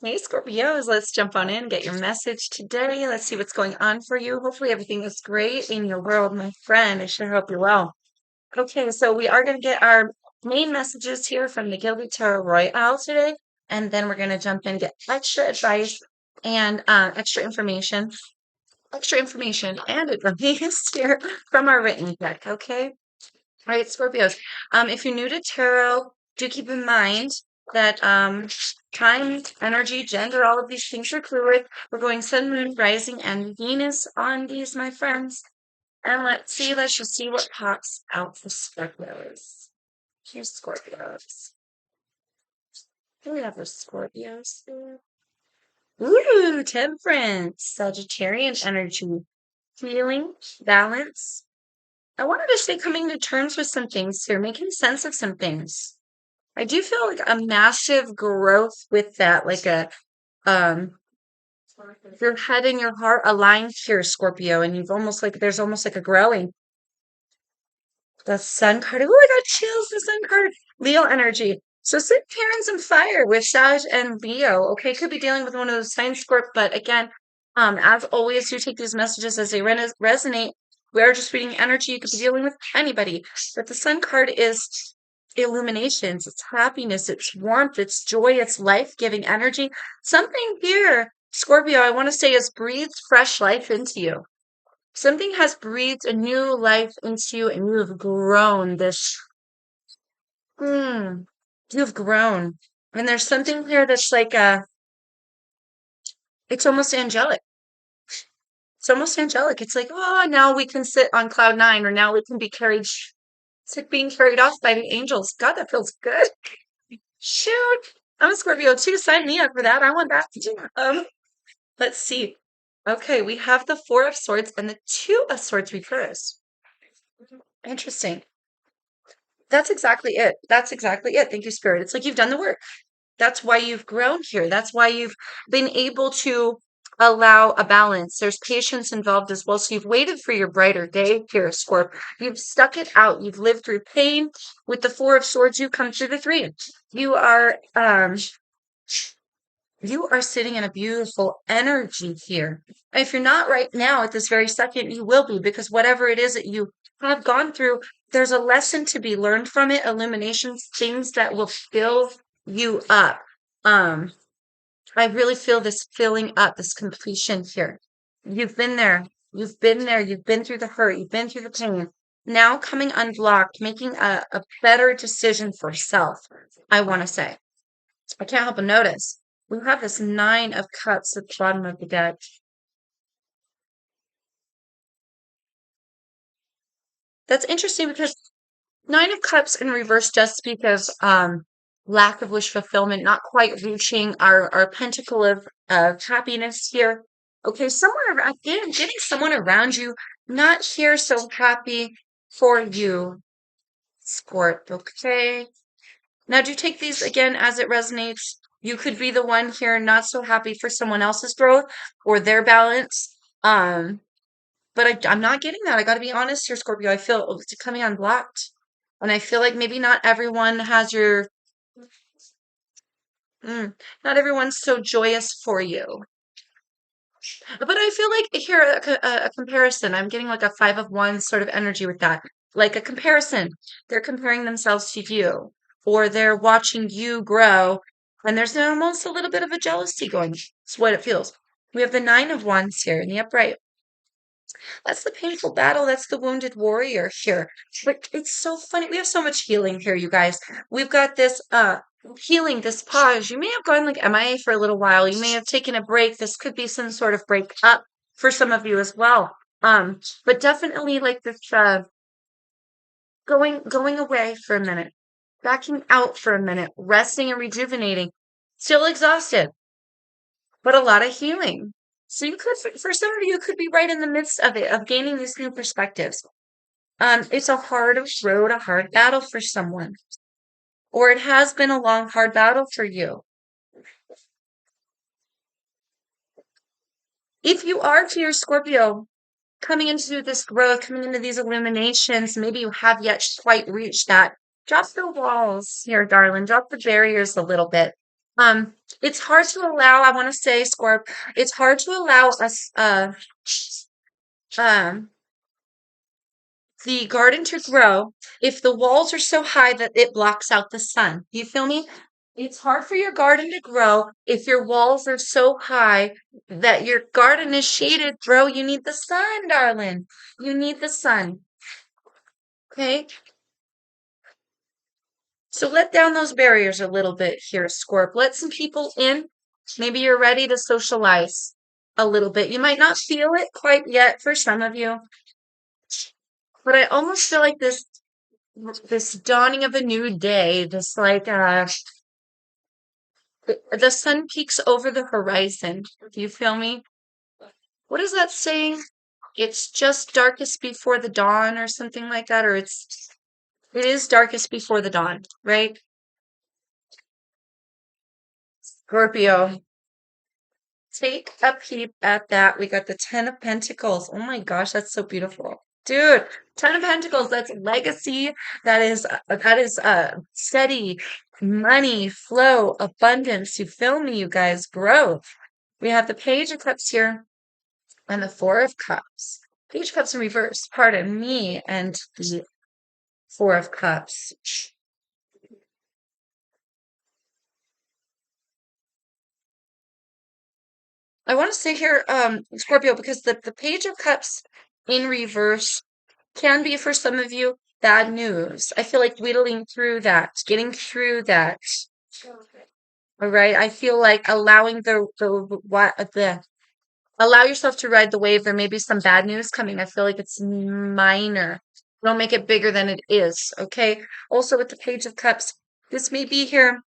Hey Scorpios, let's jump on in, get your message today. Let's see what's going on for you. Hopefully everything is great in your world, my friend. I sure hope you're well. Okay, so we are going to get our main messages here from the Gilded Tarot Royale today, and then we're going to jump in and get extra advice and extra information and advice here from our written deck. Okay. All right, Scorpios. If you're new to tarot, do keep in mind that time, energy, gender, all of these things are fluid. We're going Sun, Moon, Rising, and Venus on these, my friends. And let's just see what pops out for Scorpios. Here's Scorpios. Who do we have for Scorpios here? Ooh, Temperance, Sagittarian energy, healing, balance. I wanted to say coming to terms with some things here, making sense of some things. I do feel like a massive growth with that, like um your head and your heart aligned here, Scorpio, and you've almost like there's almost like a growing. The sun card. Oh, I got chills, the sun card. Leo energy. So sit parents and fire with Sag and Leo. Okay, could be dealing with one of those signs, Scorp, but again, as always, you take these messages as they resonate. We are just reading energy. You could be dealing with anybody. But the sun card is illuminations, it's happiness, it's warmth, it's joy, it's life-giving energy. Something here, Scorpio, I want to say has breathed fresh life into you. Something has breathed a new life into you, and you have grown this. Mm, you've grown. And there's something here that's like it's almost angelic. It's almost angelic. It's like, oh, now we can sit on cloud nine, or now we can be carried. It's like being carried off by the angels. God, that feels good. Shoot. I'm a Scorpio too. Sign me up for that. I want that too. Let's see. Okay, we have the Four of Swords and the Two of Swords reversed. Interesting. That's exactly it. That's exactly it. Thank you, Spirit. It's like you've done the work. That's why you've grown here. That's why you've been able to allow a balance. There's patience involved as well. So you've waited for your brighter day here, Scorp. You've stuck it out. You've lived through pain. With the Four of Swords, you come through the three. You are you are sitting in a beautiful energy here. If you're not right now at this very second, you will be, because whatever it is that you have gone through, there's a lesson to be learned from it, illuminations, things that will fill you up. Um, I really feel this filling up, this completion here. You've been there. You've been there. You've been through the hurt. You've been through the pain. Now coming unblocked, making a better decision for self, I want to say. I can't help but notice. We have this Nine of Cups at the bottom of the deck. That's interesting because Nine of Cups in reverse does speak of lack of wish fulfillment, not quite reaching our pentacle of happiness here. Okay, somewhere around, getting someone around you not here so happy for you, Scorp. Okay. Now, do you take these again as it resonates? You could be the one here not so happy for someone else's growth or their balance. But I'm not getting that. I got to be honest here, Scorpio. I feel it's coming unblocked. And I feel like maybe not everyone has your, not everyone's so joyous for you. But I feel like here, a comparison. I'm getting like a Five of Wands sort of energy with that. Like a comparison. They're comparing themselves to you, or they're watching you grow. And there's almost a little bit of a jealousy going. It's what it feels. We have the Nine of Wands here in the upright. That's the painful battle. That's the wounded warrior here. But it's so funny. We have so much healing here, you guys. We've got this healing, this pause. You may have gone like MIA for a little while. You may have taken a break. This could be some sort of break up for some of you as well. But definitely like this going away for a minute, backing out for a minute, resting and rejuvenating. Still exhausted, but a lot of healing. So you could, for some of you, could be right in the midst of it, of gaining these new perspectives. It's a hard road, a hard battle for someone, or it has been a long, hard battle for you. If you are to your Scorpio, coming into this growth, coming into these illuminations, maybe you have yet quite reached that. Drop the walls here, darling. Drop the barriers a little bit. Um, it's hard to allow, I want to say, Scorp, it's hard to allow us, um, the garden to grow if the walls are so high that it blocks out the sun. You feel me? It's hard for your garden to grow if your walls are so high that your garden is shaded, bro. You need the sun, darling. You need the sun. Okay? So let down those barriers a little bit here, Scorp. Let some people in. Maybe you're ready to socialize a little bit. You might not feel it quite yet for some of you, but I almost feel like this dawning of a new day, this like the sun peeks over the horizon. Do you feel me? What is that saying? It's just darkest before the dawn or something like that, or it is darkest before the dawn, right? Scorpio. Take a peep at that. We got the Ten of Pentacles. Oh my gosh, that's so beautiful. Dude, Ten of Pentacles, that's legacy. That is steady money, flow, abundance. You feel me, you guys? Growth. We have the Page of Cups here and the Four of Cups. Page of Cups in reverse, pardon me, and the Four of Cups. I want to say here, Scorpio, because the Page of Cups in reverse can be for some of you bad news. I feel like whittling through that, getting through that. All right. I feel like allowing the allow yourself to ride the wave. There may be some bad news coming. I feel like it's minor. Don't make it bigger than it is. Okay. Also with the Page of Cups, this may be here.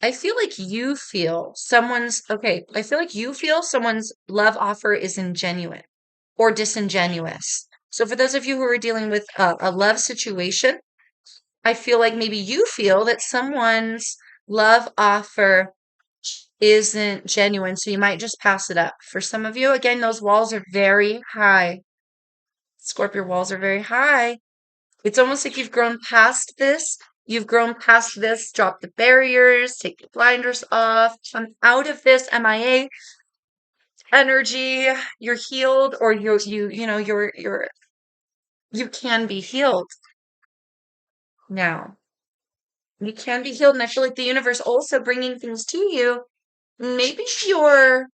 I feel like you feel someone's okay. I feel like you feel someone's love offer is ingenuine or disingenuous. So for those of you who are dealing with a love situation, I feel like maybe you feel that someone's love offer isn't genuine, so you might just pass it up. For some of you, again, those walls are very high. Scorpio walls are very high. It's almost like you've grown past this. You've grown past this. Drop the barriers, take the blinders off, come out of this MIA energy. You're healed, or you can be healed now. You can be healed, and I feel like the universe also bringing things to you. Maybe your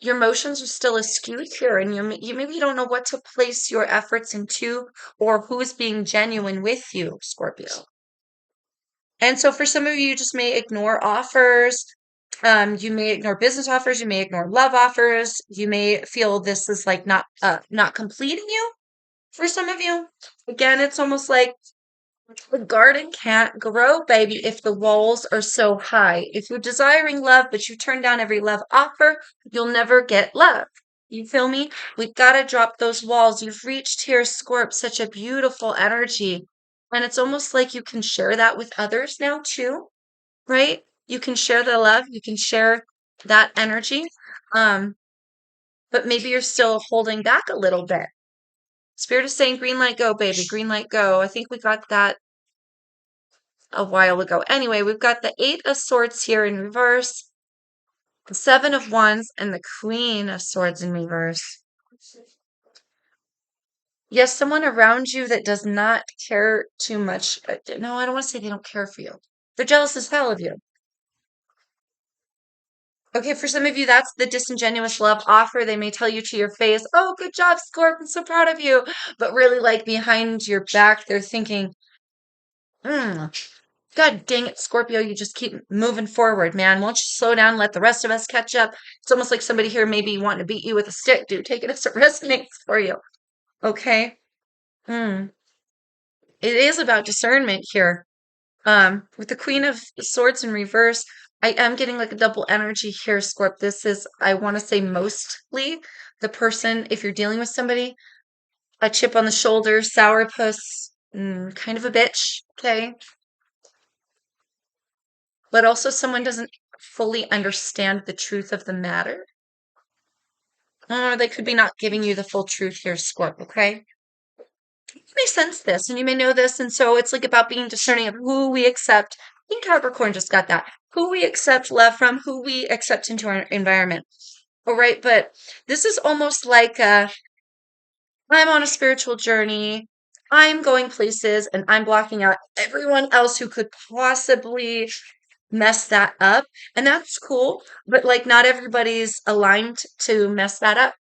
emotions are still askew here, and you maybe don't know what to place your efforts into, or who's being genuine with you, Scorpio. And so for some of you, you just may ignore offers. You may ignore business offers. You may ignore love offers. You may feel this is like not completing you. For some of you, again, it's almost like the garden can't grow, baby, if the walls are so high. If you're desiring love, but you turn down every love offer, you'll never get love. You feel me? We've got to drop those walls. You've reached here, Scorp, such a beautiful energy. And it's almost like you can share that with others now, too, right? You can share the love, you can share that energy. Um, but maybe you're still holding back a little bit. Spirit is saying, green light, go, baby, green light, go. I think we got that a while ago. Anyway, we've got the Eight of Swords here in reverse, the Seven of Wands, and the Queen of Swords in reverse. Yes, someone around you that does not care too much. No, I don't want to say they don't care for you. They're jealous as hell of you. Okay, for some of you, that's the disingenuous love offer. They may tell you to your face, oh, good job, Scorp, I'm so proud of you. But really, like behind your back, they're thinking, hmm, God dang it, Scorpio, you just keep moving forward, man. Won't you slow down, let the rest of us catch up? It's almost like somebody here maybe wanting to beat you with a stick, dude. Take it as it resonates for you. Okay? Hmm. It is about discernment here. With the Queen of Swords in reverse, I am getting like a double energy here, Scorp. This is, I want to say, mostly the person, if you're dealing with somebody, a chip on the shoulder, sourpuss, kind of a bitch, okay? But also someone doesn't fully understand the truth of the matter. Or they could be not giving you the full truth here, Scorp, okay? may sense this and you may know this. And so it's like about being discerning of who we accept. I think Capricorn just got that. Who we accept love from, who we accept into our environment. All right. But this is almost like I'm on a spiritual journey. I'm going places and I'm blocking out everyone else who could possibly mess that up. And that's cool. But like, not everybody's aligned to mess that up.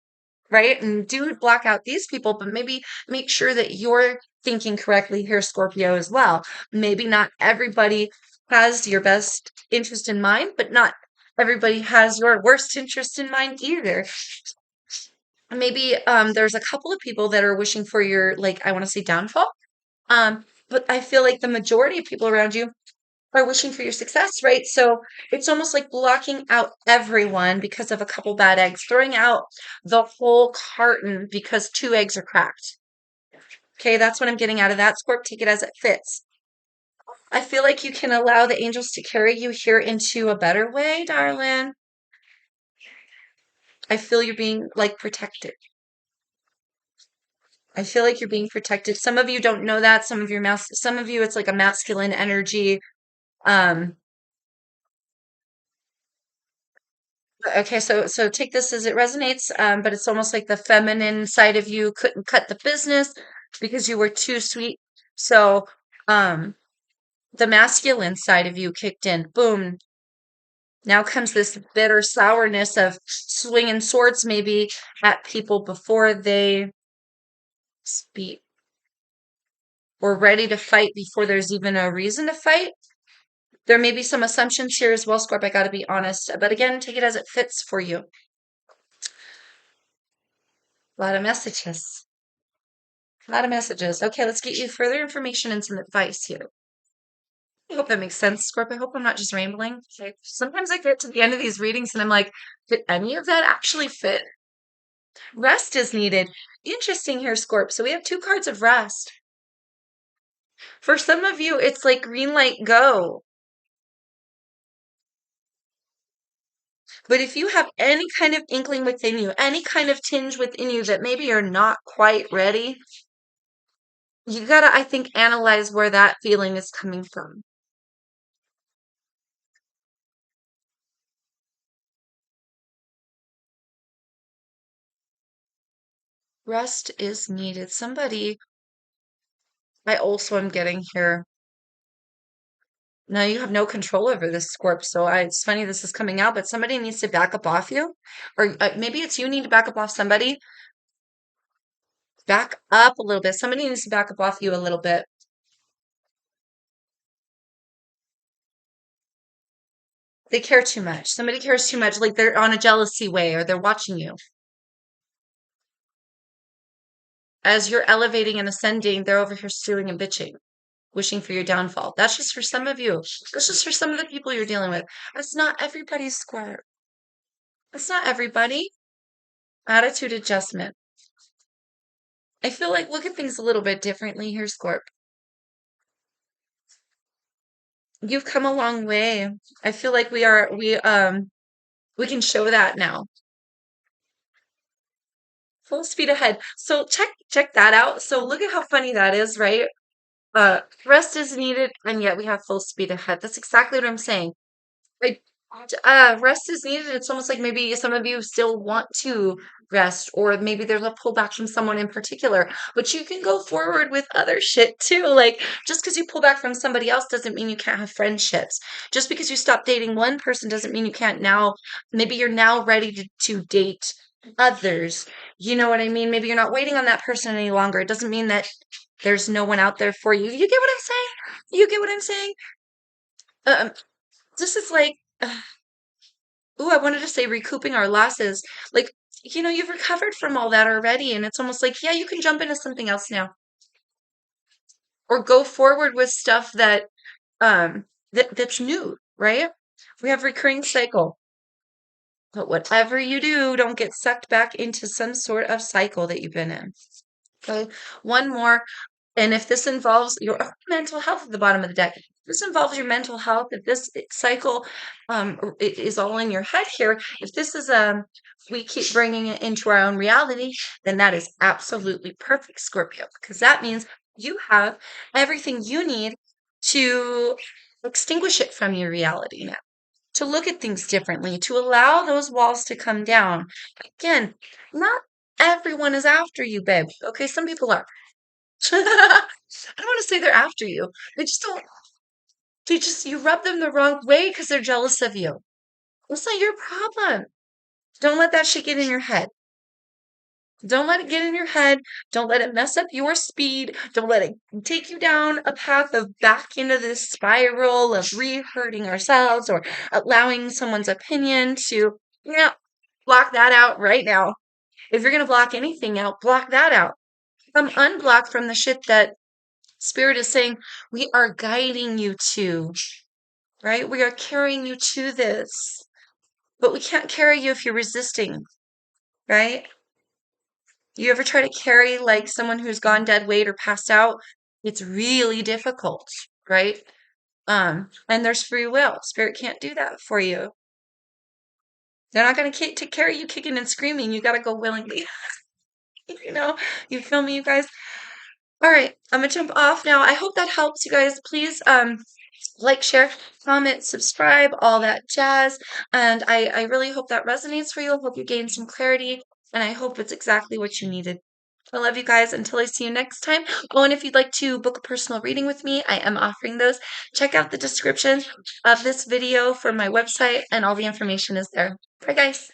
Right? And do block out these people, but maybe make sure that you're thinking correctly here, Scorpio, as well. Maybe not everybody has your best interest in mind, but not everybody has your worst interest in mind either. Maybe there's a couple of people that are wishing for your, like, I want to say downfall. But I feel like the majority of people around you are wishing for your success, right? So it's almost like blocking out everyone because of a couple bad eggs, throwing out the whole carton because two eggs are cracked. Okay, that's what I'm getting out of that. Scorp, take it as it fits. I feel like you can allow the angels to carry you here into a better way, darling. I feel you're being like protected. I feel like you're being protected. Some of you don't know that. Some of you it's like a masculine energy. Um, Okay, so take this as it resonates, but it's almost like the feminine side of you couldn't cut the business because you were too sweet. So um, the masculine side of you kicked in. Boom. Now comes this bitter sourness of swinging swords maybe at people before they speak or ready to fight before there's even a reason to fight. There may be some assumptions here as well, Scorp. I got to be honest. But again, take it as it fits for you. A lot of messages. A lot of messages. Okay, let's get you further information and some advice here. I hope that makes sense, Scorp. I hope I'm not just rambling. Okay. Sometimes I get to the end of these readings and I'm like, did any of that actually fit? Rest is needed. Interesting here, Scorp. So we have two cards of rest. For some of you, it's like green light, go. But if you have any kind of inkling within you, any kind of tinge within you that maybe you're not quite ready, you gotta, I think, analyze where that feeling is coming from. Rest is needed. Somebody, I also am getting here. Now you have no control over this, Scorp. So it's funny this is coming out, but somebody needs to back up off you, or maybe it's you need to back up off somebody. Back up a little bit. Somebody needs to back up off you a little bit. They care too much. Somebody cares too much, like they're on a jealousy way, or they're watching you as you're elevating and ascending. They're over here stewing and bitching, wishing for your downfall. That's just for some of you. That's just for some of the people you're dealing with. That's not everybody's Scorp. That's not everybody. Attitude adjustment. I feel like look at things a little bit differently here, Scorp. You've come a long way. I feel like we can show that now. Full speed ahead. So check that out. So look at how funny that is, right? Rest is needed, and yet we have full speed ahead. That's exactly what I'm saying. Like, rest is needed. It's almost like maybe some of you still want to rest, or maybe there's a pullback from someone in particular, but you can go forward with other shit too. Like, just because you pull back from somebody else doesn't mean you can't have friendships. Just because you stop dating one person doesn't mean you can't now, maybe you're now ready to date others. You know what I mean? Maybe you're not waiting on that person any longer. It doesn't mean that there's no one out there for you. You get what I'm saying? You get what I'm saying? Um, this is like, ooh, I wanted to say recouping our losses. Like, you've recovered from all that already, and it's almost like, yeah, you can jump into something else now, or go forward with stuff that's new, right? We have recurring cycle, but whatever you do, don't get sucked back into some sort of cycle that you've been in. Okay, one more, and if this involves your mental health at the bottom of the deck, this involves your mental health, if this cycle is all in your head here, if this is we keep bringing it into our own reality, then that is absolutely perfect, Scorpio, because that means you have everything you need to extinguish it from your reality now, to look at things differently, to allow those walls to come down. Again, not everyone is after you, babe. Okay, some people are. I don't want to say they're after you. They just don't, you rub them the wrong way because they're jealous of you. It's not your problem. Don't let that shit get in your head. Don't let it get in your head. Don't let it mess up your speed. Don't let it take you down a path of back into this spiral of re-hurting ourselves or allowing someone's opinion to, block that out right now. If you're going to block anything out, block that out. Come unblock from the shit that Spirit is saying we are guiding you to, right? We are carrying you to this, but we can't carry you if you're resisting, right? You ever try to carry like someone who's gone dead weight or passed out? It's really difficult, right? And there's free will. Spirit can't do that for you. They're not going to carry you kicking and screaming. You got to go willingly. you know, you feel me, you guys? All right, I'm gonna jump off now. I hope that helps you guys. Please, like, share, comment, subscribe, all that jazz. And I really hope that resonates for you. I hope you gain some clarity, and I hope it's exactly what you needed. I love you guys. Until I see you next time. Oh, and if you'd like to book a personal reading with me, I am offering those. Check out the description of this video for my website, and all the information is there. Bye, guys.